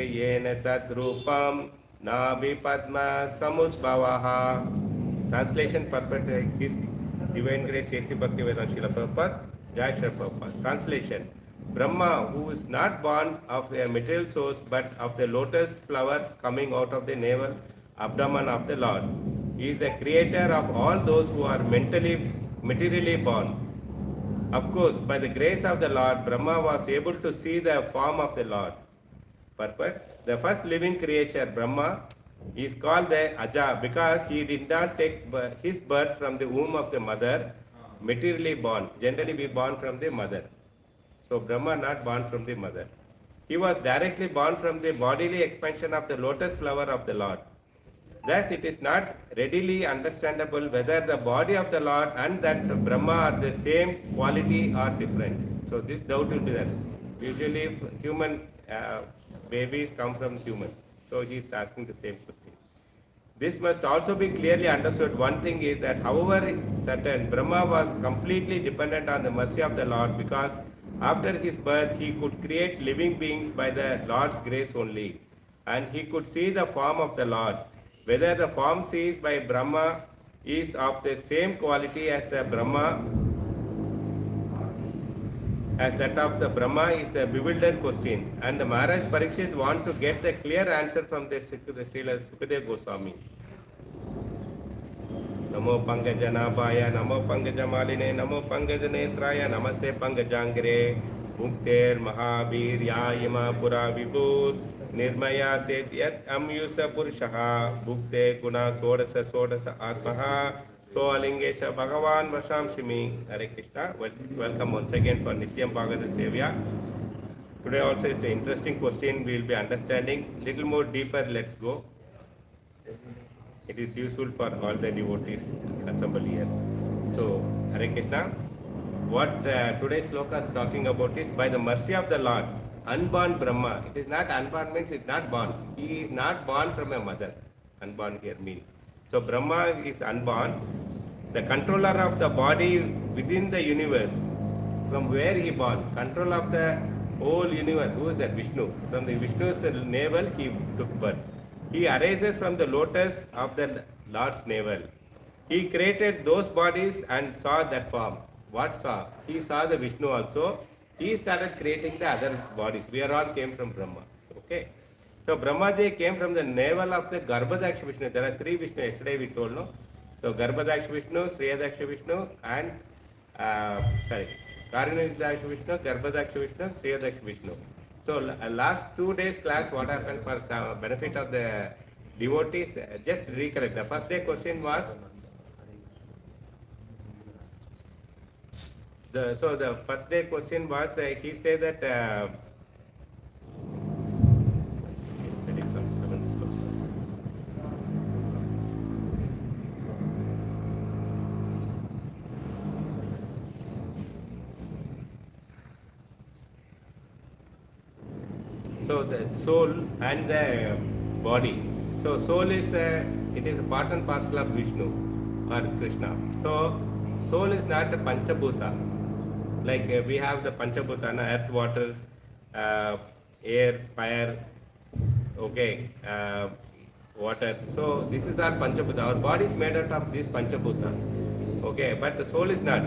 yena tat rupam nabhi padma samuchbhavaha. Translation purport, His Divine Grace A.C. Bhaktivedanta Srila Prabhupada, Jai Srila Prabhupada. Translation: Brahma, who is not born of a material source but of the lotus flower coming out of the navel abdomen of the Lord, he is the creator of all those who are materially born. Of course, by the grace of the Lord, Brahma was able to see the form of the Lord. Purport: the first living creature, Brahma, is called the Aja because he did not take his birth from the womb of the mother, materially born. Generally, we born from the mother. So, Brahma not born from the mother. He was directly born from the bodily expansion of the lotus flower of the Lord. Thus, it is not readily understandable whether the body of the Lord and that Brahma are the same quality or different. So, this doubt will be there. Usually, human babies come from human. So, he is asking the same question. This must also be clearly understood. One thing is that, however certain, Brahma was completely dependent on the mercy of the Lord because after his birth he could create living beings by the Lord's grace only. And he could see the form of the Lord. Whether the form seized by Brahma is of the same quality as the Brahma as that of the Brahma is the bewildered question. And the Maharaj Parikshit wants to get the clear answer from the Srila Sukadeva Goswami. Namo Pangajanaabhaya, Namo Pangajamaline, Namo Pangajanetraya, Namaste Pangajangre, Mukter Mahabir Yama Pura Vibhus, Nirmaya Setyat Amyusa Purushaha, Bhukte Guna Sodasa Sodasa Atmaha, So Alingesha Bhagavan Vasham Shimi. Hare Krishna. Welcome once again for Nityam Bhagavad Sevya. Today also is an interesting question we will be understanding. Little more deeper, let's go. It is useful for all the devotees assembled here. So, Hare Krishna. What today's sloka is talking about is by the mercy of the Lord, unborn Brahma. It is not unborn means it is not born. He is not born from a mother. Unborn here means. So, Brahma is unborn. The controller of the body within the universe. From where he born? Control of the whole universe. Who is that? Vishnu. From the Vishnu's navel he took birth. He arises from the lotus of the Lord's navel. He created those bodies and saw that form. What saw? He saw the Vishnu also. He started creating the other bodies. We are all came from Brahma. Okay. So Brahmaji came from the navel of the Garbhadaksha Vishnu. There are three Vishnu. Yesterday we told, no? So Garbhadaksha Vishnu, Sriyadaksha Vishnu, and Karinadaksha Vishnu, Garbhadaksha Vishnu, Sriyadaksha Vishnu. So last 2 days class, what happened for some benefit of the devotees, just recollect. The first day question was, the first day question was, he said that, there is some 7 sloka. So the soul and the body. So soul is it is a part and parcel of Vishnu or Krishna. So soul is not a Panchabhuta. Like we have the Panchabhuta, earth, water, air, fire, okay, water. So this is our Panchabhuta. Our body is made out of these Panchabhutas. Okay, but the soul is not.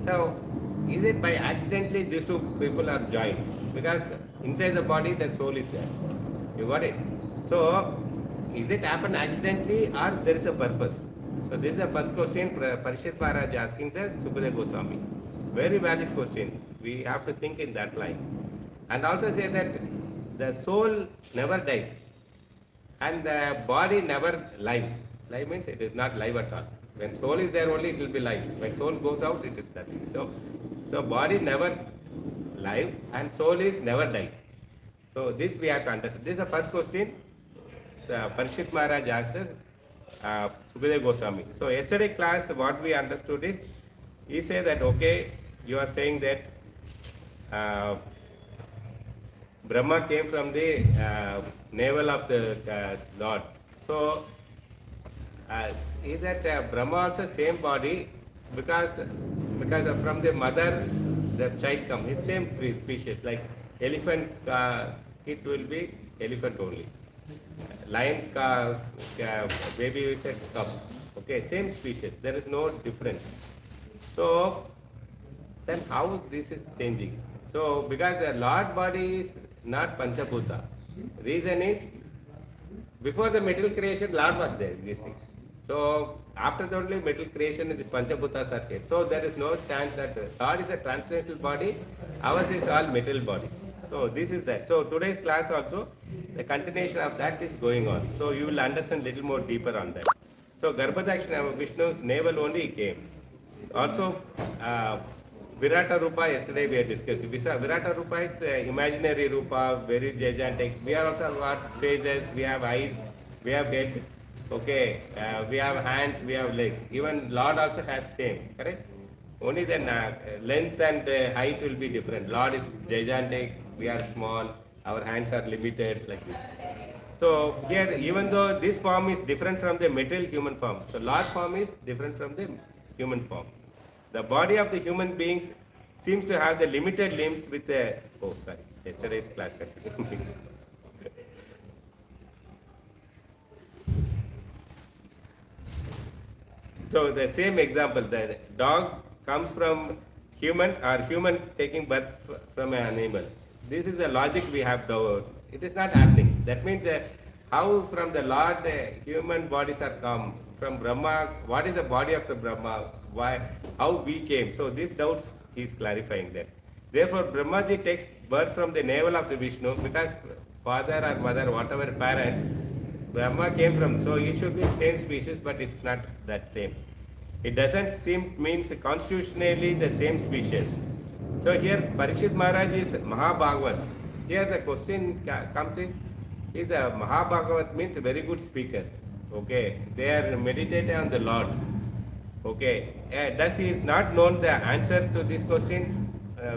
So is it by accidentally these two people are joined? Because inside the body the soul is there. You got it? So is it happen accidentally or there is a purpose? So this is the first question Parishit Maharaj asking the Sukadeva Goswami. Very valid question. We have to think in that line. And also say that the soul never dies and the body never live. Live means it is not live at all. When soul is there only it will be live. When soul goes out it is nothing. So body never live and soul is never die. So this we have to understand. This is the first question Parishit Maharaj asked Sukadeva Goswami. So yesterday class what we understood is, he said that okay, you are saying that Brahma came from the navel of the Lord. So is that Brahma also same body because from the mother the child comes. It's same species like elephant. It will be elephant only. Lion, baby is a cub. Okay, same species. There is no difference. So then how this is changing? So because the Lord body is not Panchabhuta. Reason is before the material creation, Lord was there existing. So after the only material creation, the Panchabhutas are here. So there is no chance that Lord is a transcendental body, ours is all material body. So this is that. So today's class also, the continuation of that is going on. So you will understand little more deeper on that. So Garbhodakshina, Vishnu's navel only came. Also, Virata Rupa, yesterday we had discussed. Virata Rupa is imaginary Rupa, very gigantic. We have also got faces, we have eyes, we have head, okay, we have hands, we have legs. Even Lord also has same, correct? Only then length and height will be different. Lord is gigantic, we are small, our hands are limited, like this. So here, even though this form is different from the material human form, so Lord form is different from the human form. The body of the human beings seems to have the limited limbs with the, oh sorry, yesterday's class continued. So the same example, the dog comes from human or human taking birth from an animal. This is the logic we have to, it is not happening. That means how from the Lord human bodies are come, from Brahma, what is the body of the Brahma, why, how we came. So these doubts he is clarifying that. Therefore Brahmaji takes birth from the navel of the Vishnu because father or mother, whatever parents, Brahma came from, so he should be same species, but it's not that same. It doesn't seem means constitutionally the same species. So here Parishit Maharaj is Mahabhagavat. Here the question comes is a Mahabhagavat means a very good speaker. Okay, they are meditating on the Lord. Okay, thus he is not known the answer to this question.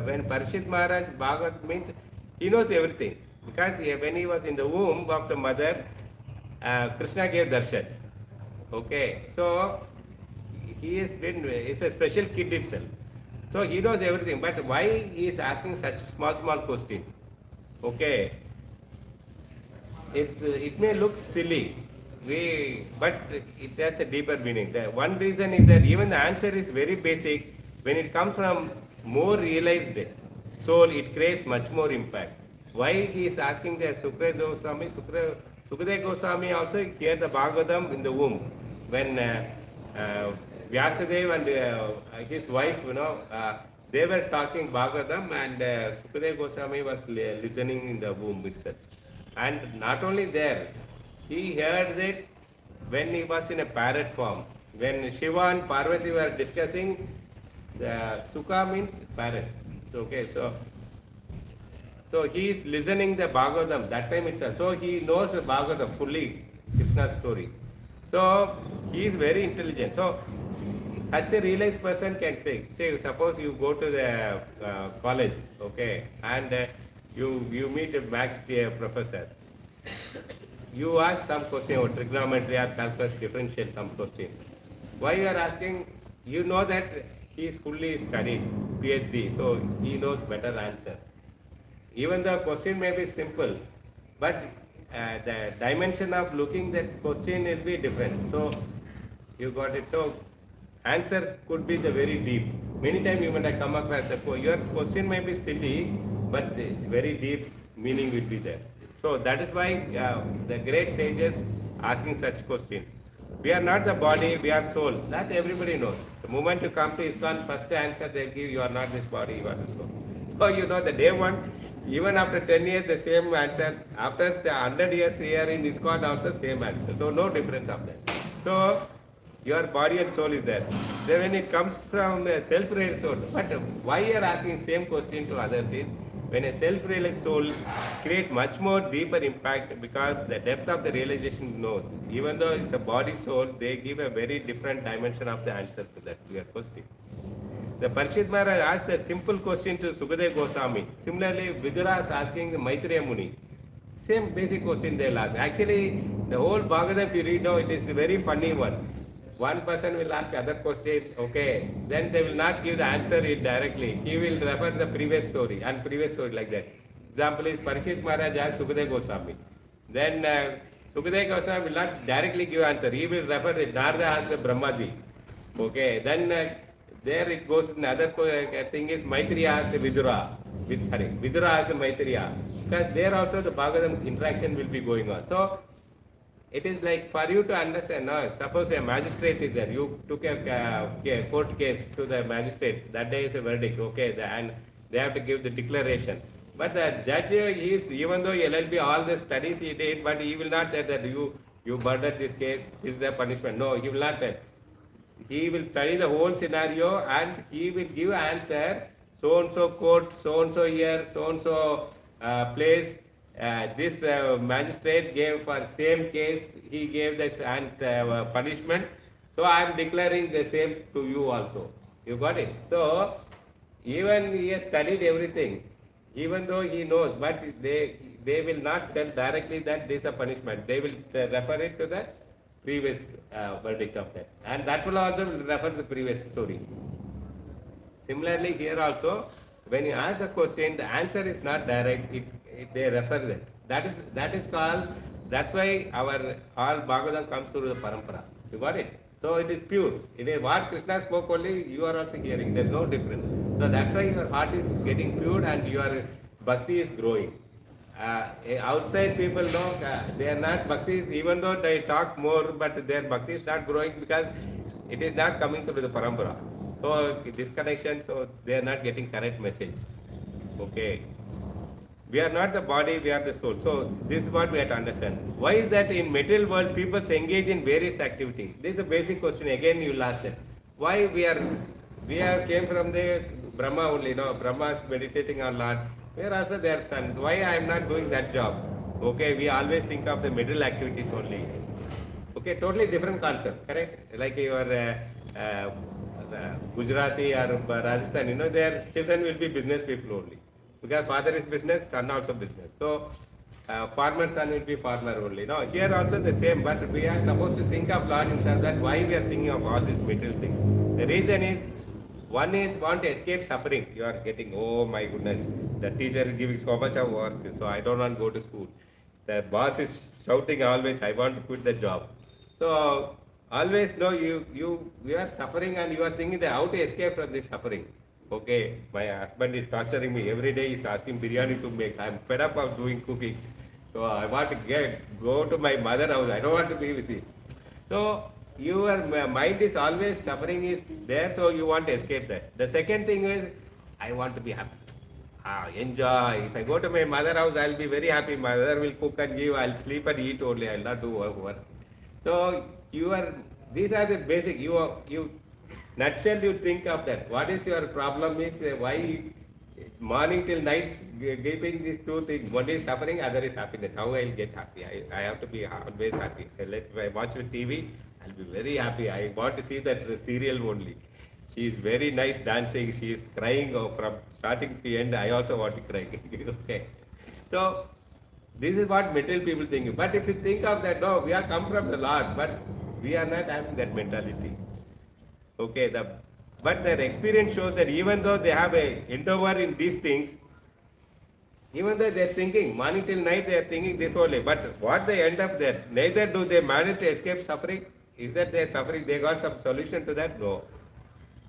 When Parishit Maharaj Bhagavat means he knows everything because when he was in the womb of the mother, Krishna gave darshan. Okay, so he is a special kid itself. So he knows everything, but why he is asking such small questions? Okay, it may look silly, but it has a deeper meaning. The one reason is that even the answer is very basic. When it comes from more realized soul, it creates much more impact. Why he is asking the Sukadeva Goswami? Sukadeva Goswami also heard the Bhagavatam in the womb when Vyasadeva and his wife, they were talking Bhagavatam and Sukadeva Goswami was listening in the womb itself. And not only there, he heard that when he was in a parrot form. When Shiva and Parvati were discussing, Sukha means parrot. Okay, so he is listening the Bhagavatam that time itself. So he knows the Bhagavatam fully, Krishna's stories. So he is very intelligent. So such a realized person can say suppose you go to the college, okay, and you meet a maths professor. You ask some question or trigonometry or calculus differential some question. Why you are asking? You know that he is fully studied, PhD, so he knows better answer. Even the question may be simple, but the dimension of looking that question will be different. So you got it. So answer could be the very deep. Many times you might have come across your question may be silly, but very deep meaning will be there. So that is why the great sages asking such questions. We are not the body, we are soul. That everybody knows. The moment you come to ISKCON, first answer they give, you are not this body, you are the soul. So you know the day one, even after 10 years the same answer. After the 100 years here in ISKCON also same answer. So no difference of that. So your body and soul is there. Then when it comes from a self-realized soul, but why you are asking same question to others is, when a self-realized soul creates much more deeper impact because the depth of the realization knows. Even though it's a body soul, they give a very different dimension of the answer to that your question. The Parishit Maharaj asked a simple question to Sukadeva Goswami. Similarly, Vidura is asking the Maitreya Muni. Same basic question they'll ask. Actually, the whole Bhagavatam, if you read now, it is a very funny one. One person will ask other questions, okay, then they will not give the answer it directly. He will refer to the previous story and previous story like that. Example is Parishit Maharaj asked Sukadeva Goswami. Then Sukadeva Goswami will not directly give answer. He will refer the Narada as the Brahmaji. Okay. Then there it goes. Another thing is Maitreya as the Vidura. Vidura as the Maitreya. Because there also the Bhagavatam interaction will be going on. So it is like for you to understand. Now, suppose a magistrate is there. You took a court case to the magistrate. That day is a verdict. Okay. And they have to give the declaration. But the judge is, even though LLB, all the studies he did, but he will not tell that you murdered this case, this is the punishment. No, he will not tell. He will study the whole scenario and he will give answer. So and so court, so and so year, so and so place. This magistrate gave for same case, he gave this punishment. So I am declaring the same to you also. You got it? So even he has studied everything, even though he knows, but they will not tell directly that this is a punishment. They will refer it to the previous verdict of that. And that will also refer to the previous story. Similarly, here also, when you ask the question, the answer is not direct, they refer that. That is called, that's why our all Bhagavatam comes through the parampara. You got it? So it is pure. It is what Krishna spoke only, you are also hearing. There is no difference. So that's why your heart is getting pure and your bhakti is growing. Outside people know they are not bhaktis, even though they talk more, but their bhakti is not growing because it is not coming through the parampara. So disconnection, so they are not getting correct message. Okay. We are not the body, we are the soul. So this is what we have to understand. Why is that in material world people engage in various activities? This is a basic question. Again you will ask that. Why we have came from the Brahma only, no? Brahma is meditating on Lord. We are also their son. Why I am not doing that job? Okay, we always think of the middle activities only. Okay, totally different concept, correct? Like your Gujarati or Rajasthan, their children will be business people only. Because father is business, son also business. So, farmer son will be farmer only. No, here also the same, but we are supposed to think of Lord Himself, that why we are thinking of all these material things. The reason is, one is want to escape suffering. You are getting, oh my goodness, the teacher is giving so much of work, so I don't want to go to school. The boss is shouting always, I want to quit the job. So always know you are suffering and you are thinking that how to escape from this suffering. Okay, my husband is torturing me. Every day he's asking biryani to make. I'm fed up of doing cooking. So I want to go to my mother house. I don't want to be with him. So your mind is always suffering is there, so you want to escape that. The second thing is, I want to be happy. Enjoy. If I go to my mother house, I'll be very happy. Mother will cook and give. I'll sleep and eat only. I'll not do work. So these are the basic. You nutshell, you think of that. What is your problem is why morning till night giving these two things. One is suffering, other is happiness. How I'll get happy? I have to be always happy. If I watch TV, I'll be very happy. I want to see that serial only. She is very nice dancing. She is crying from starting to the end. I also want to cry. Okay. So this is what material people think. But if you think of that, no, we are come from the Lord, but we are not having that mentality. Okay, but their experience shows that even though they have a endeavor in these things, even though they are thinking, morning till night they are thinking this only, but what they end up there, neither do they manage to escape suffering. Is that they are suffering, they got some solution to that? No.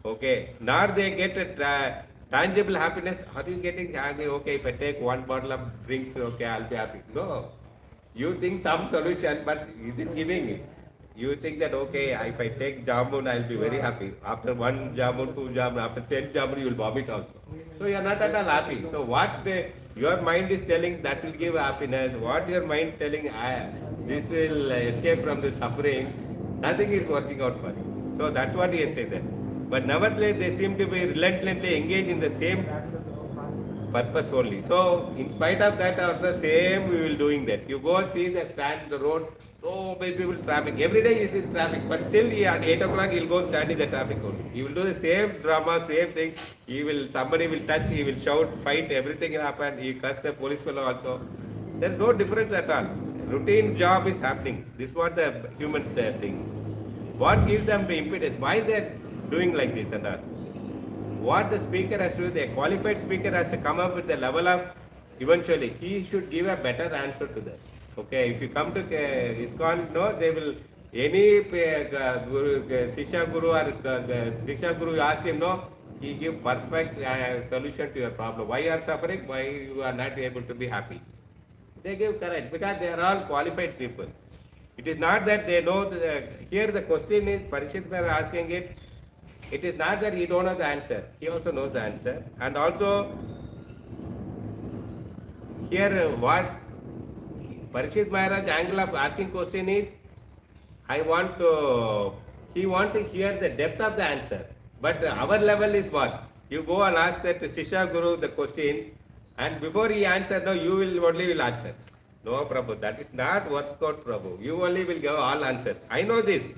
Okay, nor they get a tangible happiness. Are you getting happy? Okay, if I take one bottle of drinks, okay, I'll be happy. No. You think some solution, but is it giving it? You think that, okay, if I take jamun, I'll be very happy. After one jamun, two jamun, after 10 jamun, you will vomit also. So you are not at all happy. So what your mind is telling, that will give happiness. What your mind telling, this will escape from the suffering, nothing is working out for you. So that's what he has said there. But nevertheless, they seem to be relentlessly engaged in the same purpose only. So in spite of that also same we will doing that. You go and see the stand the road, so many people traffic. Every day he is traffic, but still at 8 o'clock he will go stand in the traffic only. He will do the same drama, same thing. Somebody will touch, he will shout, fight, everything will happen. He curse the police fellow also. There is no difference at all. Routine job is happening. This is what the humans think. What gives them the impetus? Why they are doing like this and all? What the speaker has to do, the qualified speaker has to come up with the level of, eventually, he should give a better answer to that. Okay, if you come to ISKCON, no, they will, any guru, Sisha Guru or Diksha Guru, you ask him, no, he give perfect solution to your problem. Why you are suffering? Why you are not able to be happy? They give correct because they are all qualified people. It is not that they know, here the question is, Parishit are asking it, it is not that he don't know the answer. He also knows the answer. And also, here what Parishit Maharaj angle of asking question is, I want to, he want to hear the depth of the answer. But our level is what? You go and ask that Sisha Guru the question, and before he answer, no, you will only will answer. No, Prabhu, that is not work out, Prabhu. You only will give all answers. I know this.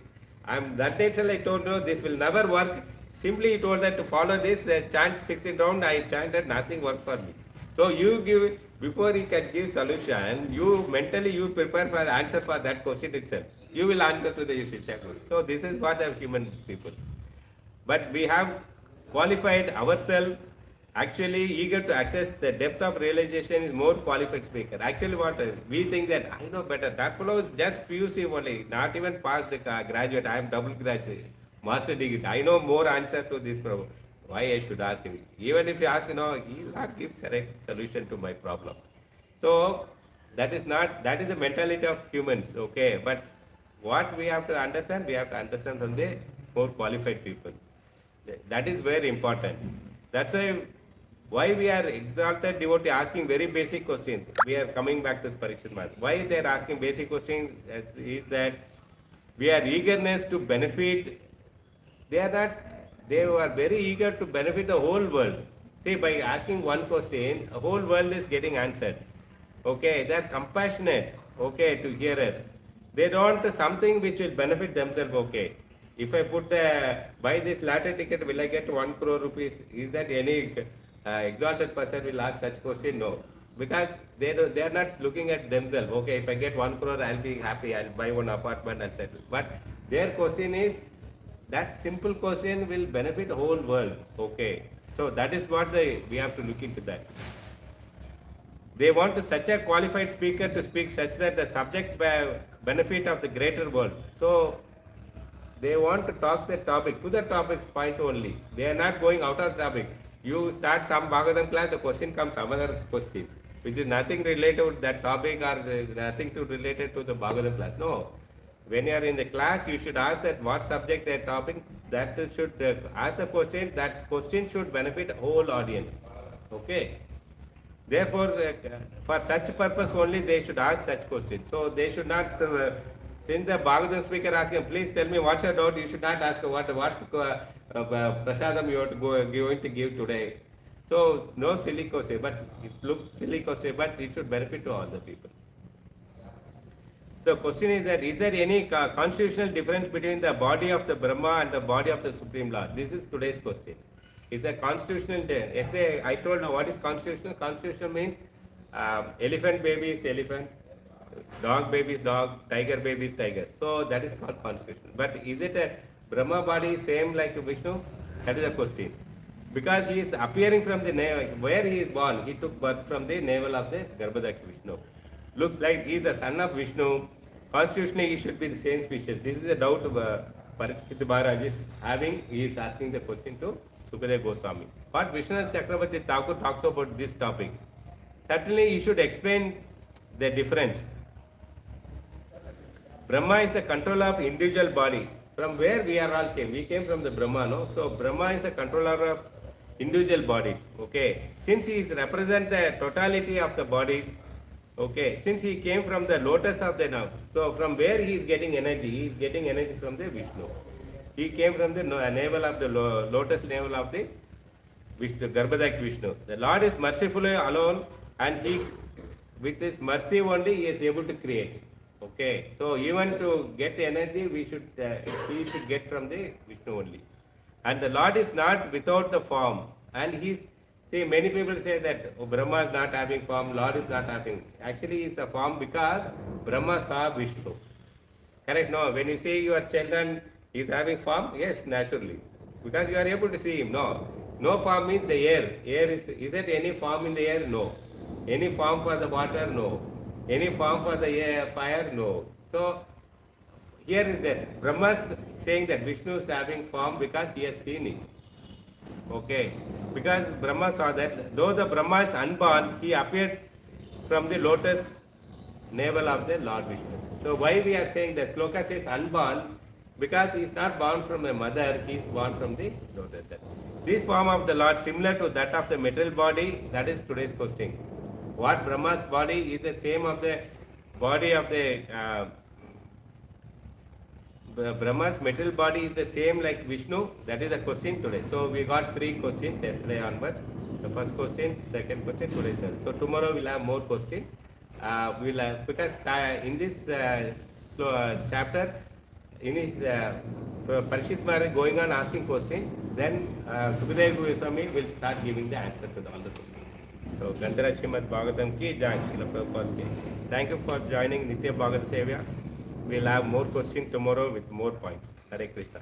I'm that itself I told you this will never work. Simply he told that to follow this, chant 16 round, I chanted, nothing worked for me. So you give, before he can give solution, you mentally you prepare for the answer for that question itself. You will answer to the Sisha Guru. So this is what the human people. But we have qualified ourselves, actually eager to access the depth of realization is more qualified speaker. Actually what we think that I know better. That fellow is just PUC only, not even past the graduate. I am double graduate, master degree. I know more answer to this problem. Why I should ask him? Even if you ask, he will not give correct solution to my problem. So that is not, that is the mentality of humans, okay? But what we have to understand from the more qualified people. That is very important. That's why we are exalted devotee asking very basic questions. We are coming back to Parikshit Maharaj. Why they are asking basic questions is that we are eagerness to benefit. They are not, they are very eager to benefit the whole world. See, by asking one question, the whole world is getting answered. Okay, they are compassionate, okay, to hear it. They don't something which will benefit themselves, okay. If I put buy this lottery ticket, will I get 1 crore rupees? Is that any exalted person will ask such question? No. Because they are not looking at themselves. Okay, if I get 1 crore, I'll be happy, I'll buy one apartment and settle. But their question is, that simple question will benefit the whole world. Okay. So that is what we have to look into that. They want such a qualified speaker to speak such that the subject benefit of the greater world. So they want to talk the topic, to the topic point only. They are not going out of the topic. You start some Bhagavatam class, the question comes some other question, which is nothing related to that topic or nothing to related to the Bhagavatam class. No. When you are in the class, you should ask that what subject they are topic, that should ask the question, that question should benefit whole audience. Okay. Therefore, for such purpose only they should ask such questions. So they should not, since the Bhagavatam speaker asking, please tell me what's your doubt, you should not ask what prasadam you are going to give today. So no silly question, but it looks silly question, but it should benefit to all the people. So question is that, is there any constitutional difference between the body of the Brahma and the body of the Supreme Lord? This is today's question. Is a constitutional, yesterday I told now what is constitutional? Constitutional means elephant baby is elephant, dog baby is dog, tiger baby is tiger. So that is called constitutional. But is it a Brahma body same like Vishnu? That is the question. Because he is appearing from the navel, where he is born, he took birth from the navel of the Garbhodakya Vishnu. Looks like he is the son of Vishnu. Constitutionally, he should be the same species. This is a doubt Parikshit Maharaj is having. He is asking the question to Sukadeva Goswami. What Vishwanath Chakravarti Thakur talks about this topic. Certainly, he should explain the difference. Brahma is the controller of individual body. From where we are all came? We came from the Brahma, no? So Brahma is the controller of individual bodies. Okay. Since he represents the totality of the bodies, okay, since he came from the lotus of the now, so from where he is getting energy? He is getting energy from the Vishnu. He came from the navel of the lotus navel of the Vishnu, Garbhodakya Vishnu. The Lord is mercifully alone, and he, with his mercy only, he is able to create. Okay, so even to get energy, we should he should get from the Vishnu only. And the Lord is not without the form, and he's. See, many people say that Brahma is not having form, Lord is not having. Actually, it's a form because Brahma saw Vishnu. Correct? No, when you say your children is having form, yes, naturally. Because you are able to see him. No. No form means the air. Air is it any form in the air? No. Any form for the water? No. Any form for the air, fire? No. So here is that Brahma is saying that Vishnu is having form because he has seen it. Okay. Because Brahma saw that though the Brahma is unborn, he appeared from the lotus navel of the Lord Vishnu. So why we are saying that Sloka says unborn? Because he is not born from a mother, he is born from the lotus. This form of the Lord similar to that of the material body, that is today's question. What Brahma's body is the same of the body of the Brahma's material body is the same like Vishnu? That is the question today. So we got 3 questions yesterday onwards. The first question, second question, today's third. So tomorrow we'll have more questions. We'll because in this chapter, in his Parishit Maharaj going on asking questions, then Sukadev Goswami will start giving the answer to all the questions. So Gandhara Srimad Bhagavatam ki jai, Srila Prabhupada ki. Thank you for joining Nitya Bhagavat Sevya. We'll have more questions tomorrow with more points. Hare Krishna.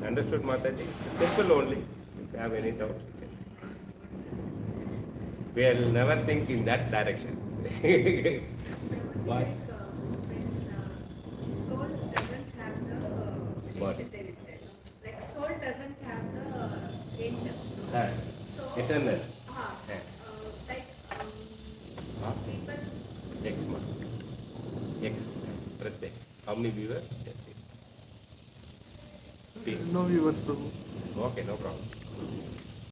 Understood, Mataji? Simple only. If you have any doubts, we'll never think in that direction. Why? When soul doesn't have the What? like soul doesn't have the end. So Eternal. like people. X month. X. Press X. How many viewers? Yes. No viewers, Prabhu. Okay, no problem.